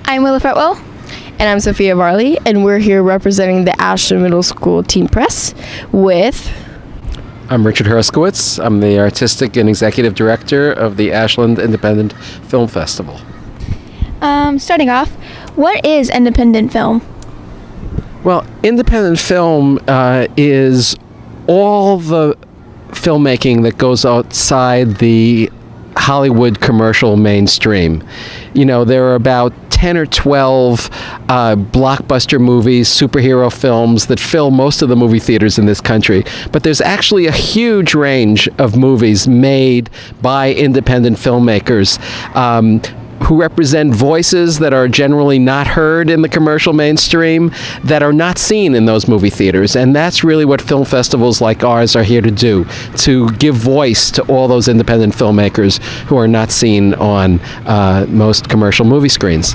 I'm Willa Fretwell. And I'm Sophia Varley, and we're here representing the Ashland Middle School Teen Press with... I'm Richard Herskowitz. I'm the Artistic and Executive Director of the Ashland Independent Film Festival. Starting off, what is independent film? Well, independent film is all the filmmaking that goes outside the Hollywood commercial mainstream. You know, there are about 10 or 12 blockbuster movies, superhero films that fill most of the movie theaters in this country. But there's actually a huge range of movies made by independent filmmakers who represent voices that are generally not heard in the commercial mainstream, that are not seen in those movie theaters. And that's really what film festivals like ours are here to do, to give voice to all those independent filmmakers who are not seen on most commercial movie screens.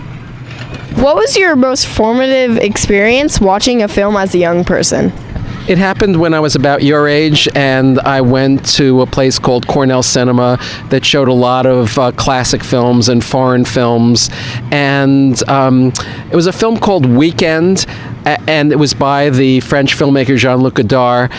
What was your most formative experience watching a film as a young person? It happened when I was about your age, and I went to a place called Cornell Cinema that showed a lot of classic films and foreign films. And it was a film called Weekend, and it was by the French filmmaker Jean-Luc Godard.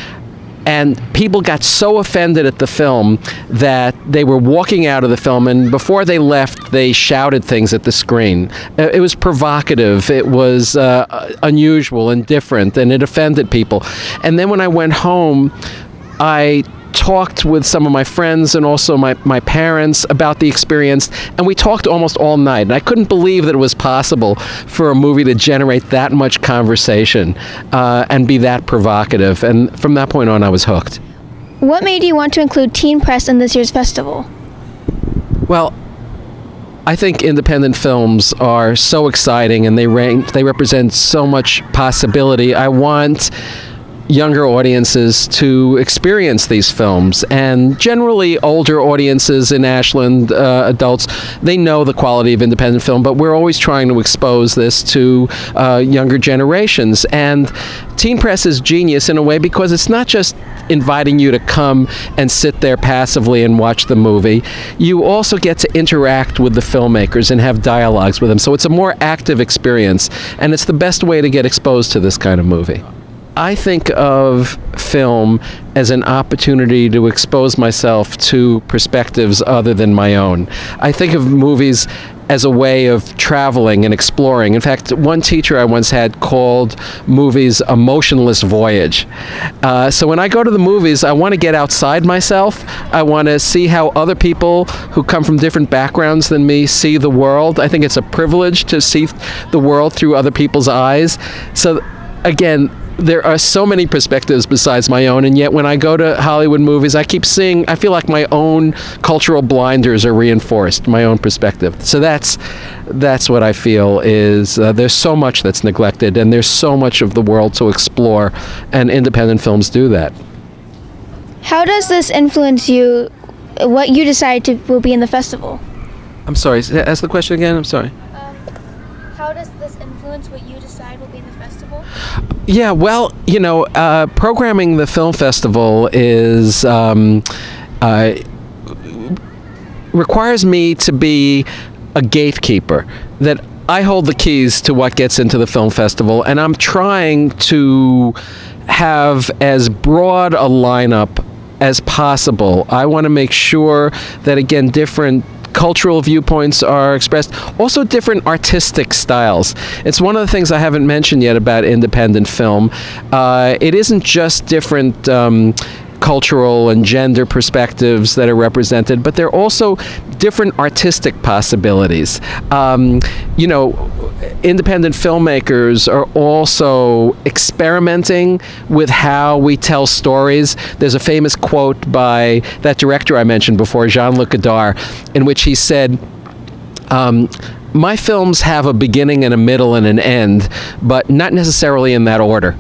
And people got so offended at the film that they were walking out of the film, and before they left, they shouted things at the screen. It was provocative, it was unusual and different, and it offended people. And then when I went home, I talked with some of my friends and also my parents about the experience, and we talked almost all night. And I couldn't believe that it was possible for a movie to generate that much conversation and be that provocative. And from that point on, I was hooked. What made you want to include Teen Press in this year's festival? Well, I think independent films are so exciting, and they represent so much possibility. I want younger audiences to experience these films, and generally older audiences in Ashland, adults, they know the quality of independent film, but we're always trying to expose this to younger generations. And Teen Press is genius in a way because it's not just inviting you to come and sit there passively and watch the movie. You also get to interact with the filmmakers and have dialogues with them, so it's a more active experience, and it's the best way to get exposed to this kind of movie. I think of film as an opportunity to expose myself to perspectives other than my own. I think of movies as a way of traveling and exploring. In fact, one teacher I once had called movies a motionless voyage. So when I go to the movies, I want to get outside myself. I want to see how other people who come from different backgrounds than me see the world. I think it's a privilege to see the world through other people's eyes. So again, there are so many perspectives besides my own, and yet when I go to Hollywood movies, I keep seeing, I feel like my own cultural blinders are reinforced, my own perspective. So that's what I feel is there's so much that's neglected, and there's so much of the world to explore, and independent films do that. How does this influence you, what you decide will be in the festival? I'm sorry, ask the question again, I'm sorry. How does this influence what you decide will be in the festival? Yeah, well, you know, programming the film festival is requires me to be a gatekeeper, that I hold the keys to what gets into the film festival, and I'm trying to have as broad a lineup as possible. I want to make sure that, again, different cultural viewpoints are expressed, also different artistic styles. It's one of the things I haven't mentioned yet about independent film. It isn't just different cultural and gender perspectives that are represented, but there are also different artistic possibilities. You know, independent filmmakers are also experimenting with how we tell stories. There's a famous quote by that director I mentioned before, Jean-Luc Godard, in which he said, my films have a beginning and a middle and an end, but not necessarily in that order.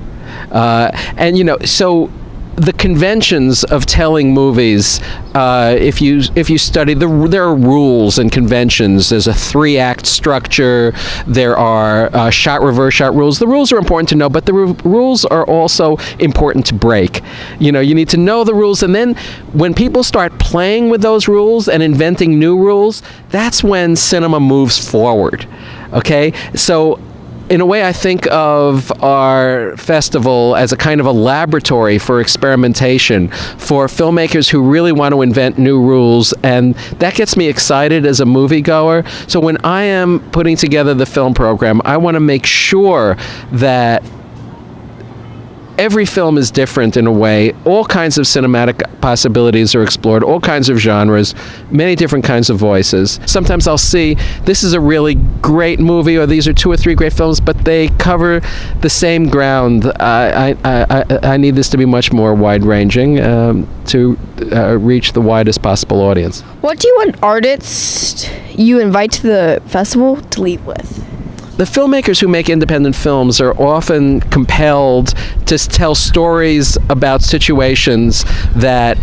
And, you know, so the conventions of telling movies, if you study, there are rules and conventions. There's a 3-act structure. There are shot, reverse shot rules. The rules are important to know, but the rules are also important to break. You need to know the rules, and then when people start playing with those rules and inventing new rules, that's when cinema moves forward. Okay? So in a way, I think of our festival as a kind of a laboratory for experimentation for filmmakers who really want to invent new rules, and that gets me excited as a moviegoer. So when I am putting together the film program, I want to make sure that every film is different in a way. All kinds of cinematic possibilities are explored, all kinds of genres, many different kinds of voices. Sometimes I'll see this is a really great movie, or these are 2 or 3 great films, but they cover the same ground. I need this to be much more wide-ranging to reach the widest possible audience. What do you want artists you invite to the festival to leave with? The filmmakers who make independent films are often compelled to tell stories about situations that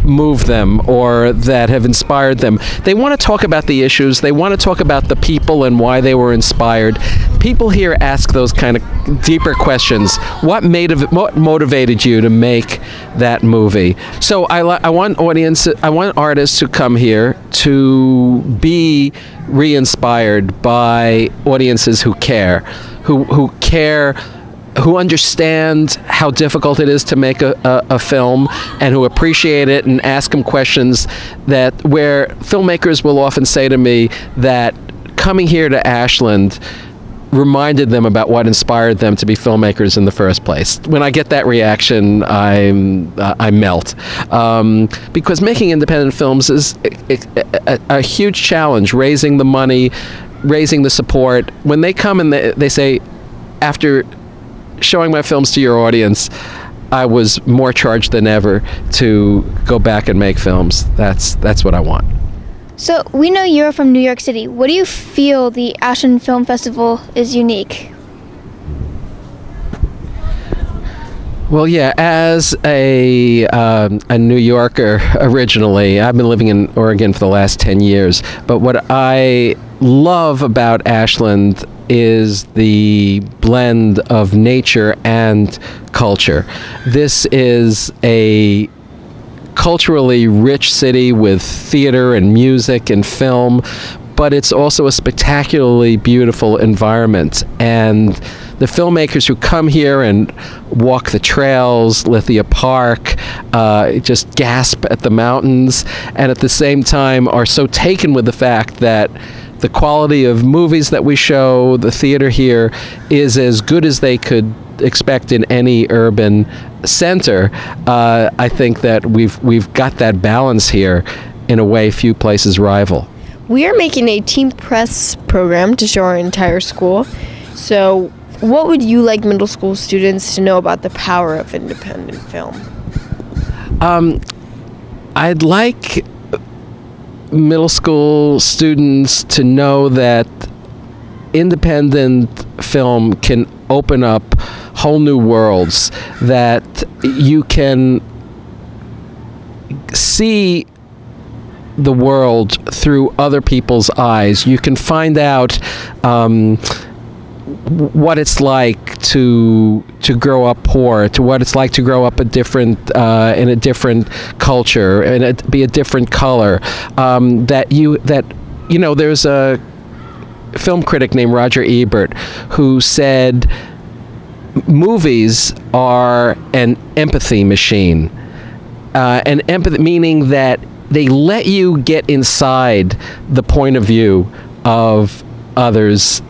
move them or that have inspired them. They want to talk about the issues. They want to talk about the people and why they were inspired. People here ask those kind of deeper questions. What motivated you to make that movie? So I want artists who come here to be re-inspired by audiences who care, who care, who understand how difficult it is to make a film, and who appreciate it and ask them questions where filmmakers will often say to me that coming here to Ashland reminded them about what inspired them to be filmmakers in the first place. When I get that reaction, I melt. Because making independent films is a huge challenge, raising the money, raising the support. When they come and they say, after showing my films to your audience, I was more charged than ever to go back and make films. That's what I want. So we know you're from New York City. What do you feel the Ashland Film Festival is unique? Well, yeah, as a New Yorker originally, I've been living in Oregon for the last 10 years, but what I love about Ashland is the blend of nature and culture. This is a culturally rich city with theater and music and film, but it's also a spectacularly beautiful environment. And the filmmakers who come here and walk the trails, Lithia Park, just gasp at the mountains, and at the same time are so taken with the fact that the quality of movies that we show, the theater here, is as good as they could expect in any urban center. I think that we've got that balance here in a way few places rival. We are making a teen press program to show our entire school. So what would you like middle school students to know about the power of independent film? I'd like middle school students to know that independent film can open up whole new worlds, that you can see the world through other people's eyes. You can find out what it's like to grow up poor, to what it's like to grow up in a different culture and be a different color. There's a film critic named Roger Ebert who said movies are an empathy machine. An empathy meaning that they let you get inside the point of view of others'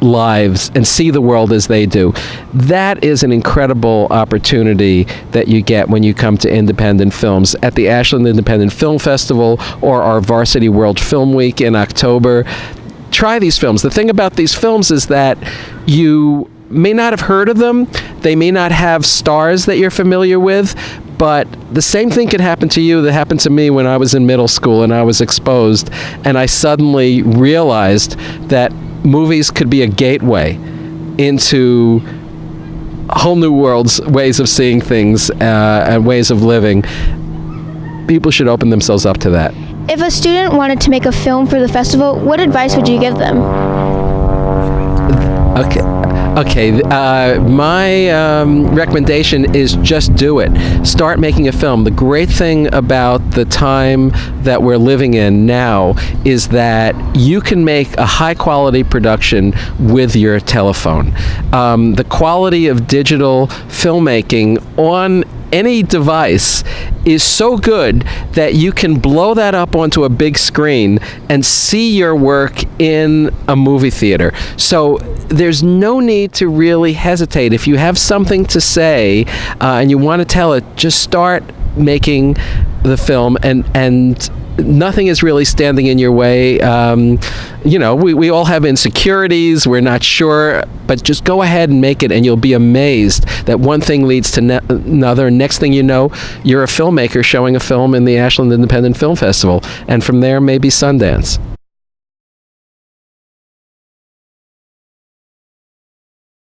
lives and see the world as they do. That is an incredible opportunity that you get when you come to independent films at the Ashland Independent Film Festival or our Varsity World Film Week in October. Try these films. The thing about these films is that you may not have heard of them. They may not have stars that you're familiar with, but the same thing could happen to you that happened to me when I was in middle school and I was exposed, and I suddenly realized that movies could be a gateway into whole new ways of seeing things and ways of living. People should open themselves up to that. If a student wanted to make a film for the festival, what advice would you give them? Okay. My recommendation is just do it. Start making a film. The great thing about the time that we're living in now is that you can make a high-quality production with your telephone. The quality of digital filmmaking on any device is so good that you can blow that up onto a big screen and see your work in a movie theater. So there's no need to really hesitate. If you have something to say and you want to tell it, just start making the film, and nothing is really standing in your way. We all have insecurities. We're not sure, but just go ahead and make it, and you'll be amazed that one thing leads to another. Next thing you know, you're a filmmaker showing a film in the Ashland Independent Film Festival, and from there, maybe Sundance.